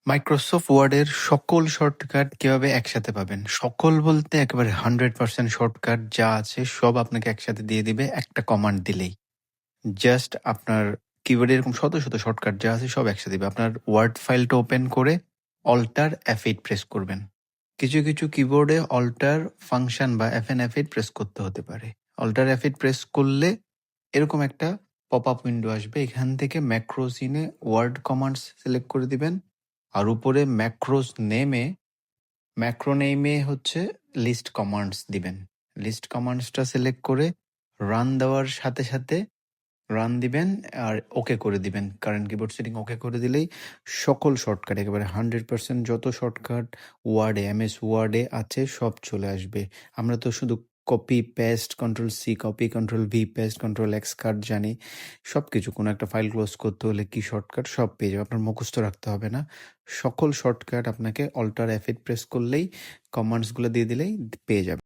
Microsoft ওয়ার্ডের সকল shortcut কিভাবে একসাথে পাবেন? সকল বলতে একেবারে 100% শর্টকাট যা আছে সব আপনাকে একসাথে দিয়ে দিবে একটা কমান্ড দিলেই। জাস্ট আপনার কিবোর্ডে এরকম শত, শত শর্টকাট যা আছে সব একসাথে দিবে। আপনার ওয়ার্ড ফাইলটা ওপেন করে অল্টার F8 প্রেস করবেন। কিছু, কিছু কিবোর্ডে অল্টার ফাংশন বা FN F8 প্রেস করতে হতে পারে। অল্টার F8 প্রেস করলে এরকম একটা পপআপ উইন্ডো আসবে। এখান থেকে ম্যাক্রোসিনে ওয়ার্ড কমান্ডস সিলেক্ট করে দিবেন। আর উপরে ম্যাক্রো নেমে হচ্ছে লিস্ট কমান্ডস দিবেন। লিস্ট কমান্ডসটা সিলেক্ট করে রান দেওয়ার সাথে, সাথে রান দিবেন আর ওকে করে দিবেন। কারেন্ট কিবোর্ড সেটিং ওকে করে দিলেই সকল শর্টকাট একেবারে 100% যত শর্টকাট ওয়ার্ডে MS ওয়ার্ডে আছে সব চলে আসবে। আমরা তো শুধু copy, paste, Ctrl+C, copy, Ctrl+V, paste, Ctrl+X cut জানি। সবকিছু কোনো একটা ফাইল ক্লোজ করতে হলে কি শর্টকাট সব পেয়ে যাবে। আপনার মুখস্থ রাখতে হবে না। সকল শর্টকাট আপনাকে অল্টার F8 প্রেস করলেই কমান্ডসগুলো দিয়ে দিলেই পেয়ে যাবেন।